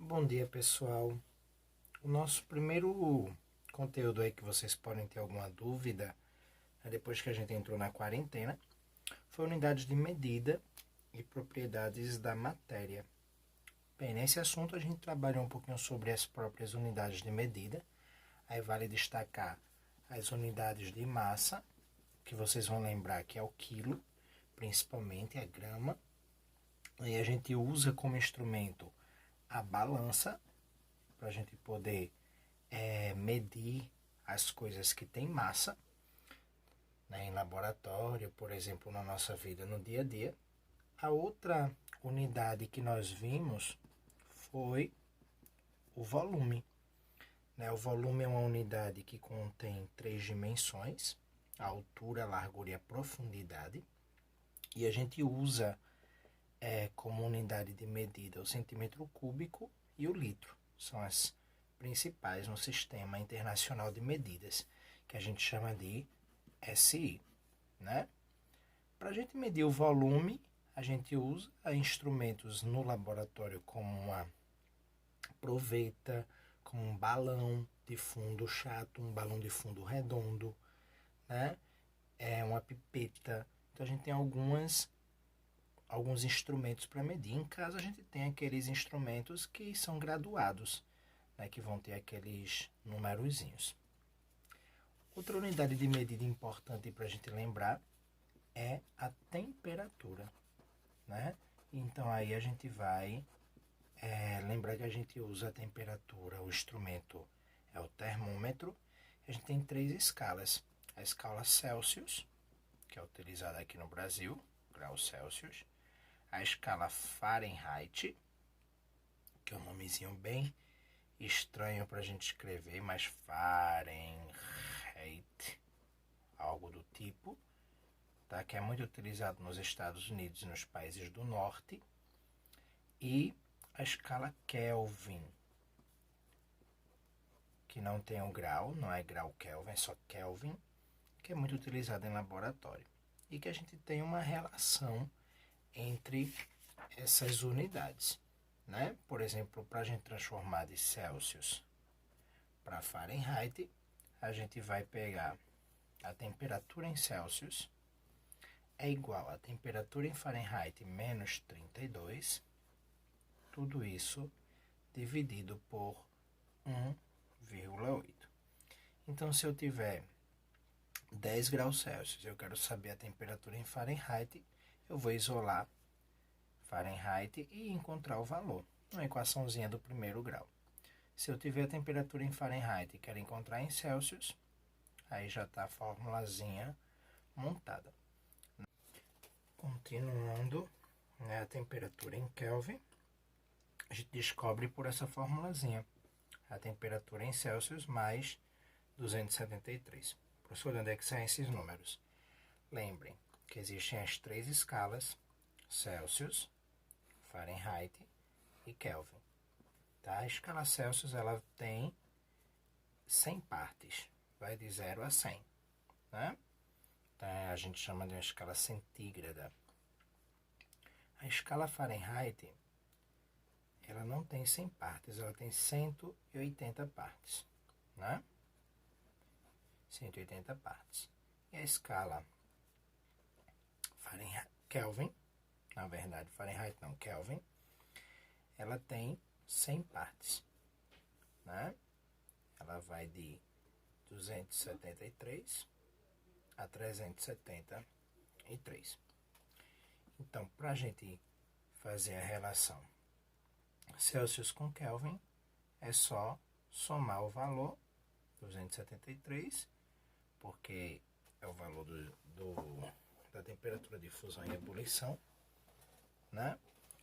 Bom dia, pessoal. O nosso primeiro conteúdo aí que vocês podem ter alguma dúvida, depois que a gente entrou na quarentena, foi unidades de medida e propriedades da matéria. Bem, nesse assunto a gente trabalhou um pouquinho sobre as próprias unidades de medida. Aí vale destacar as unidades de massa, que vocês vão lembrar que é o quilo, principalmente a grama. E a gente usa como instrumento a balança, para a gente poder medir as coisas que têm massa, né, em laboratório, por exemplo, na nossa vida no dia a dia. A outra unidade que nós vimos foi o volume. Né? O volume é uma unidade que contém 3 dimensões, a altura, a largura e a profundidade. E a gente usa como unidade de medida o centímetro cúbico e o litro. São as principais no Sistema Internacional de Medidas, que a gente chama de SI. Né? Para a gente medir o volume, a gente usa instrumentos no laboratório como uma proveta, como um balão de fundo chato, um balão de fundo redondo, né? Uma pipeta. Então a gente tem alguns instrumentos para medir. Em casa a gente tem aqueles instrumentos que são graduados, né? Que vão ter aqueles numerozinhos. Outra unidade de medida importante para a gente lembrar é a temperatura, né? Então aí a gente vai lembrar que a gente usa a temperatura, o instrumento é o termômetro. A gente tem 3 escalas. A escala Celsius, que é utilizada aqui no Brasil, graus Celsius. A escala Fahrenheit, que é um nomezinho bem estranho para a gente escrever, mas Fahrenheit, algo do tipo, tá? Que é muito utilizado nos Estados Unidos e nos países do norte. E a escala Kelvin, que não tem um grau, não é grau Kelvin, é só Kelvin, que é muito utilizado em laboratório. E que a gente tem uma relação entre essas unidades, né? Por exemplo, para a gente transformar de Celsius para Fahrenheit, a gente vai pegar a temperatura em Celsius é igual a temperatura em Fahrenheit menos 32, tudo isso dividido por 1,8. Então, se eu tiver 10 graus Celsius, eu quero saber a temperatura em Fahrenheit, eu vou isolar Fahrenheit e encontrar o valor. Uma equaçãozinha do primeiro grau. Se eu tiver a temperatura em Fahrenheit e quero encontrar em Celsius, aí já está a formulazinha montada. Continuando, né, a temperatura em Kelvin, a gente descobre por essa formulazinha. A temperatura em Celsius mais 273. Professor, de onde é que saem esses números? Lembrem que existem as 3 escalas, Celsius, Fahrenheit e Kelvin. Tá? A escala Celsius ela tem 100 partes, vai de 0 a 100. Né? Então, a gente chama de uma escala centígrada. A escala Fahrenheit ela não tem 100 partes, ela tem 180 partes. Né? 180 partes. E a escala Fahrenheit, Kelvin, na verdade, Fahrenheit não, Kelvin, ela tem 100 partes. Né? Ela vai de 273 a 373. Então, para a gente fazer a relação Celsius com Kelvin, é só somar o valor 273, porque é o valor da temperatura de fusão e ebulição, né?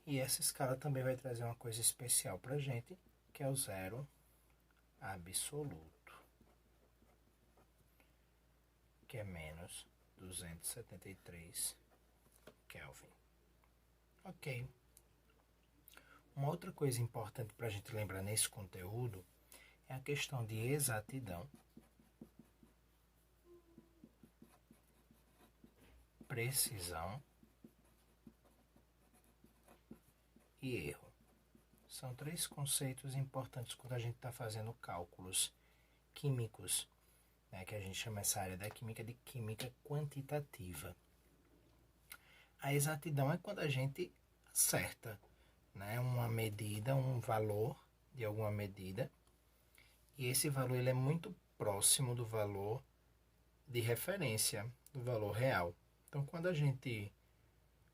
E essa escala também vai trazer uma coisa especial para a gente, que é o zero absoluto, que é menos 273 Kelvin. Ok. Uma outra coisa importante para a gente lembrar nesse conteúdo é a questão de exatidão, precisão e erro. São três conceitos importantes quando a gente está fazendo cálculos químicos, né, que a gente chama essa área da química de química quantitativa. A exatidão é quando a gente acerta, né, uma medida, um valor de alguma medida, e esse valor ele é muito próximo do valor de referência, do valor real. Então, quando a gente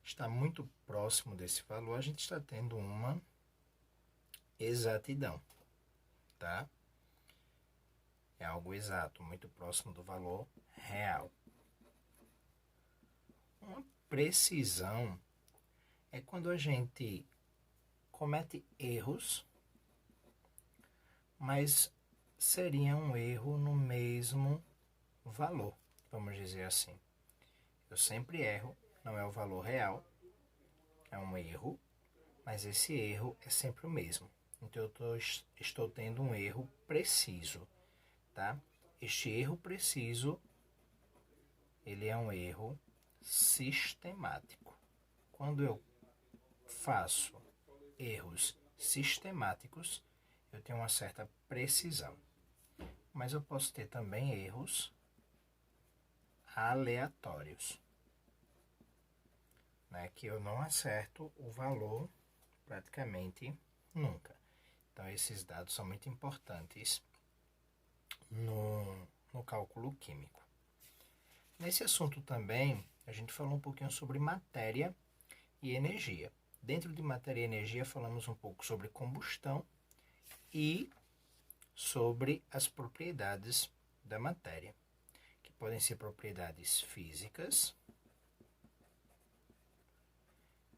está muito próximo desse valor, a gente está tendo uma exatidão, tá? É algo exato, muito próximo do valor real. Uma precisão é quando a gente comete erros, mas seria um erro no mesmo valor, vamos dizer assim. Eu sempre erro, não é o valor real, é um erro, mas esse erro é sempre o mesmo. Então eu estou tendo um erro preciso, tá? Este erro preciso, ele é um erro sistemático. Quando eu faço erros sistemáticos, eu tenho uma certa precisão. Mas eu posso ter também erros aleatórios, né, que eu não acerto o valor praticamente nunca. Então, esses dados são muito importantes no cálculo químico. Nesse assunto também, a gente falou um pouquinho sobre matéria e energia. Dentro de matéria e energia, falamos um pouco sobre combustão e sobre as propriedades da matéria, que podem ser propriedades físicas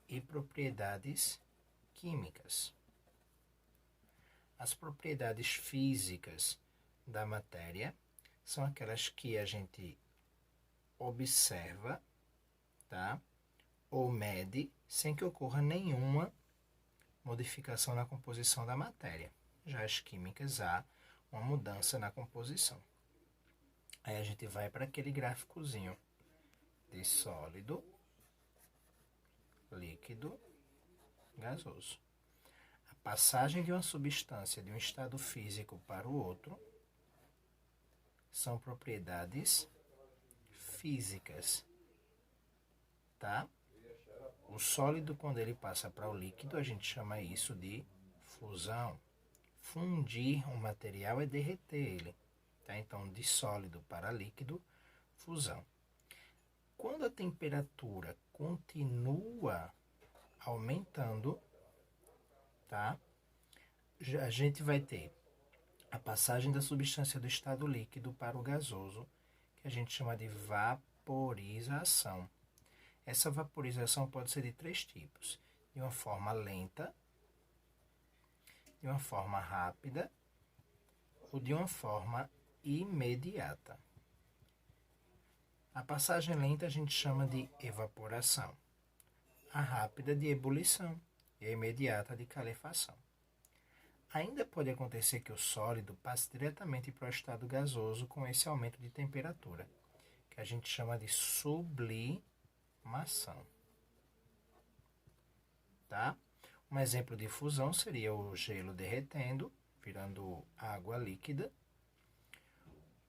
e propriedades químicas. As propriedades físicas da matéria são aquelas que a gente observa, tá? Ou mede sem que ocorra nenhuma modificação na composição da matéria. Já as químicas há uma mudança na composição. Aí a gente vai para aquele gráficozinho de sólido, líquido, gasoso. A passagem de uma substância de um estado físico para o outro são propriedades físicas, tá? O sólido, quando ele passa para o líquido, a gente chama isso de fusão. Fundir um material é derreter ele, tá? Então, de sólido para líquido, fusão. Quando a temperatura continua aumentando, tá? A gente vai ter a passagem da substância do estado líquido para o gasoso, que a gente chama de vaporização. Essa vaporização pode ser de três tipos: de uma forma lenta, de uma forma rápida ou de uma forma imediata. A passagem lenta a gente chama de evaporação, a rápida de ebulição e a imediata de calefação. Ainda pode acontecer que o sólido passe diretamente para o estado gasoso com esse aumento de temperatura, que a gente chama de sublimação. Tá? Um exemplo de fusão seria o gelo derretendo, virando água líquida.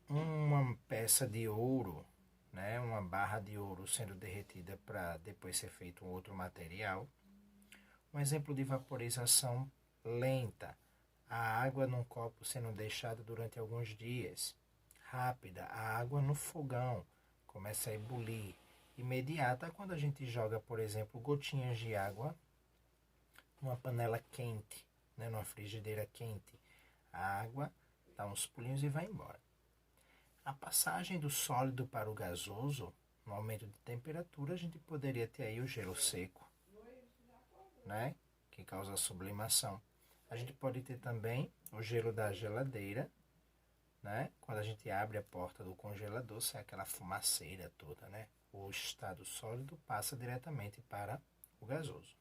Uma peça de ouro, né, uma barra de ouro sendo derretida para depois ser feito um outro material. Um exemplo de vaporização lenta, a água num copo sendo deixada durante alguns dias. Rápida, a água no fogão começa a ebulir. Imediata, quando a gente joga, por exemplo, gotinhas de água numa panela quente, né, numa frigideira quente. A água dá uns pulinhos e vai embora. A passagem do sólido para o gasoso, no aumento de temperatura, a gente poderia ter aí o gelo seco, né, que causa a sublimação. A gente pode ter também o gelo da geladeira, né? Quando a gente abre a porta do congelador, sai aquela fumaceira toda, né? O estado sólido passa diretamente para o gasoso.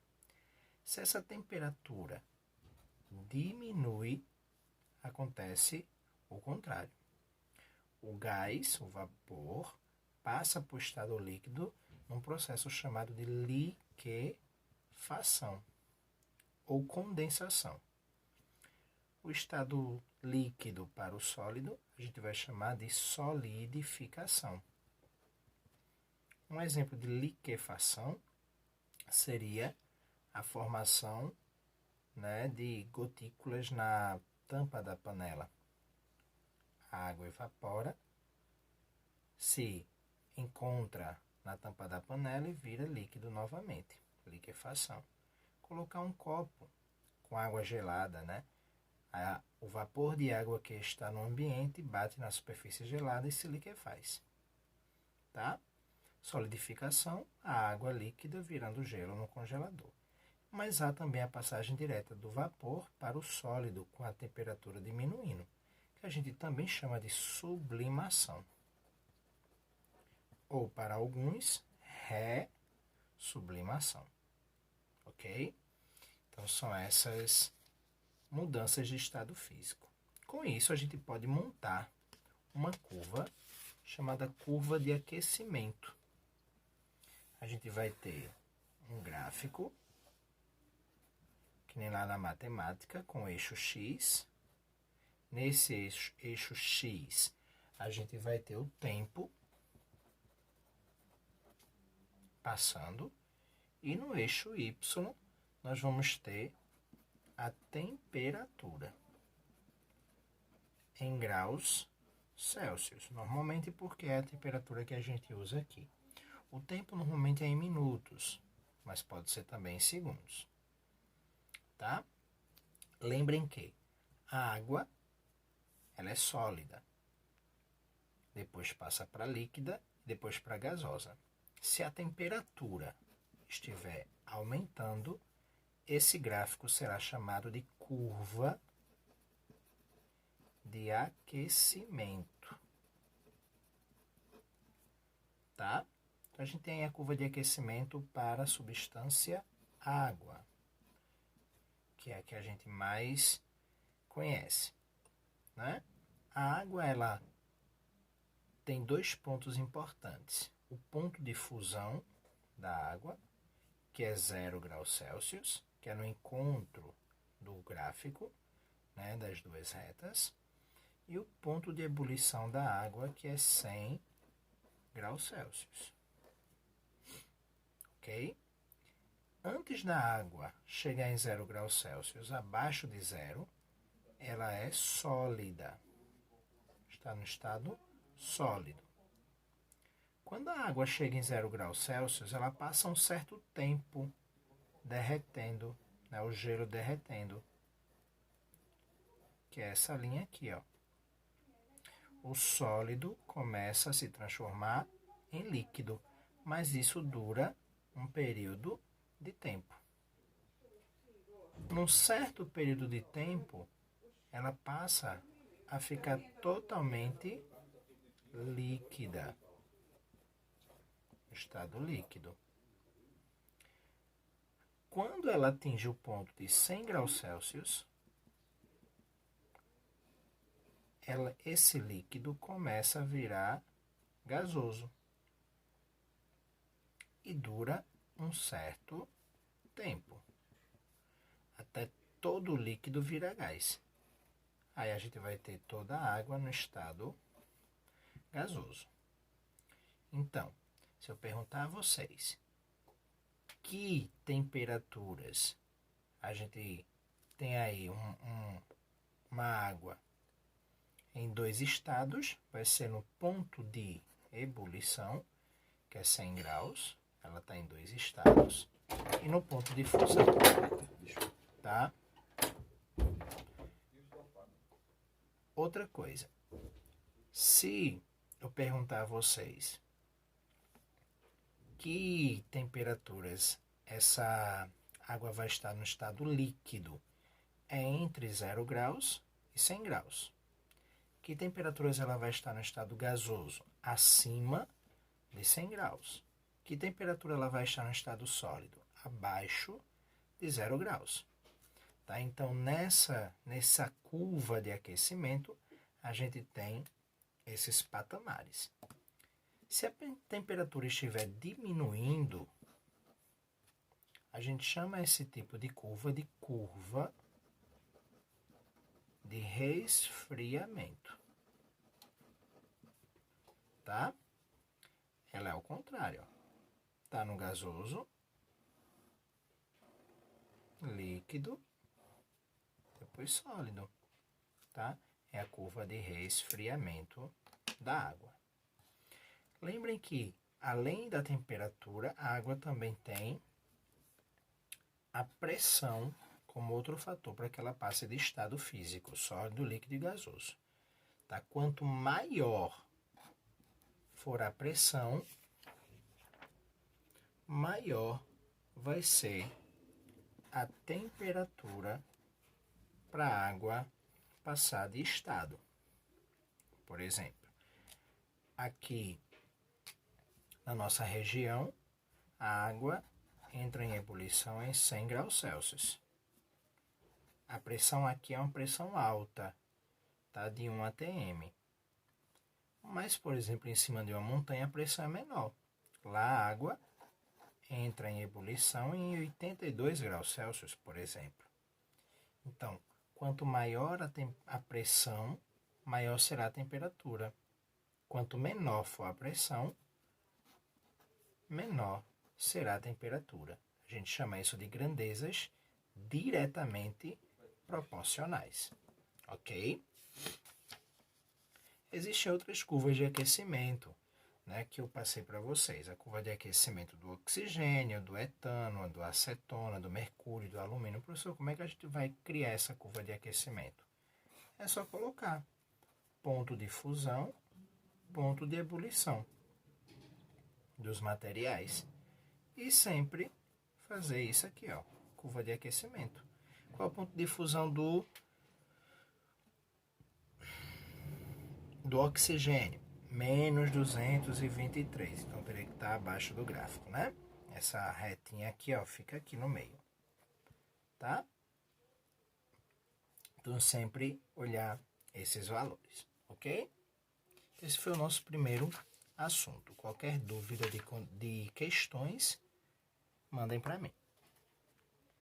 Se essa temperatura diminui, acontece o contrário. O gás, o vapor, passa para o estado líquido num processo chamado de liquefação. ou condensação. O estado líquido para o sólido, a gente vai chamar de solidificação. Um exemplo de liquefação seria a formação, né, de gotículas na tampa da panela. A água evapora, se encontra na tampa da panela e vira líquido novamente. Liquefação. Colocar um copo com água gelada, né? O vapor de água que está no ambiente bate na superfície gelada e se liquefaz. Tá? Solidificação, a água líquida virando gelo no congelador. Mas há também a passagem direta do vapor para o sólido com a temperatura diminuindo, que a gente também chama de sublimação. Ou, para alguns, ressublimação. Ok? Então, são essas mudanças de estado físico. Com isso, a gente pode montar uma curva chamada curva de aquecimento. A gente vai ter um gráfico, que nem lá na matemática, com eixo X. Nesse eixo X, a gente vai ter o tempo passando, e no eixo Y, nós vamos ter a temperatura em graus Celsius, normalmente porque é a temperatura que a gente usa aqui. O tempo normalmente é em minutos, mas pode ser também em segundos, tá? Lembrem que a água, ela é sólida, depois passa para líquida, depois para gasosa. Se a temperatura estiver aumentando, esse gráfico será chamado de curva de aquecimento, tá? Então, a gente tem a curva de aquecimento para a substância água, que é a que a gente mais conhece, né? A água, ela tem dois pontos importantes. O ponto de fusão da água, que é 0 graus Celsius, que é no encontro do gráfico, né, das duas retas, e o ponto de ebulição da água, que é 100 graus Celsius. Ok? Antes da água chegar em 0 graus Celsius, abaixo de 0, ela é sólida. Está no estado sólido. Quando a água chega em 0 graus Celsius, ela passa um certo tempo derretendo, né, o gelo derretendo, que é essa linha aqui, ó. O sólido começa a se transformar em líquido, mas isso dura um período de tempo. Num certo período de tempo, ela passa a ficar totalmente líquida, estado líquido. Quando ela atinge o ponto de 100 graus Celsius, esse líquido começa a virar gasoso e dura um certo tempo, até todo o líquido virar gás. Aí a gente vai ter toda a água no estado gasoso. Então, se eu perguntar a vocês que temperaturas a gente tem aí uma água em dois estados, vai ser no ponto de ebulição, que é 100 graus, ela está em dois estados, e no ponto de fusão, tá? Outra coisa, se eu perguntar a vocês que temperaturas essa água vai estar no estado líquido, é entre 0 graus e 100 graus. Que temperaturas ela vai estar no estado gasoso? Acima de 100 graus. Que temperatura ela vai estar no estado sólido? Abaixo de 0 graus. Tá? Então, nessa curva de aquecimento, a gente tem esses patamares. Se a temperatura estiver diminuindo, A gente chama esse tipo de curva de resfriamento, tá? Ela é ao contrário, ó. Tá no gasoso, líquido, depois sólido, tá? É a curva de resfriamento da água. Lembrem que, além da temperatura, a água também tem a pressão como outro fator para que ela passe de estado físico, sólido, líquido e gasoso. Tá? Quanto maior for a pressão, maior vai ser a temperatura para a água passar de estado. Por exemplo, aqui na nossa região, a água entra em ebulição em 100 graus Celsius. A pressão aqui é uma pressão alta, tá? De 1 atm. Mas, por exemplo, em cima de uma montanha a pressão é menor. Lá a água entra em ebulição em 82 graus Celsius, por exemplo. Então, quanto maior a pressão, maior será a temperatura. Quanto menor for a pressão, menor será a temperatura. A gente chama isso de grandezas diretamente proporcionais, ok? Existem outras curvas de aquecimento, né, que eu passei para vocês. A curva de aquecimento do oxigênio, do etano, do acetona, do mercúrio, do alumínio. Professor, como é que a gente vai criar essa curva de aquecimento? É só colocar ponto de fusão, ponto de ebulição dos materiais. E sempre fazer isso aqui, ó, curva de aquecimento. Qual é o ponto de fusão do oxigênio? Menos 223. Então, teria que estar abaixo do gráfico, né? Essa retinha aqui, ó, fica aqui no meio. Tá? Então, sempre olhar esses valores, ok? Esse foi o nosso primeiro assunto. Qualquer dúvida de questões, mandem para mim.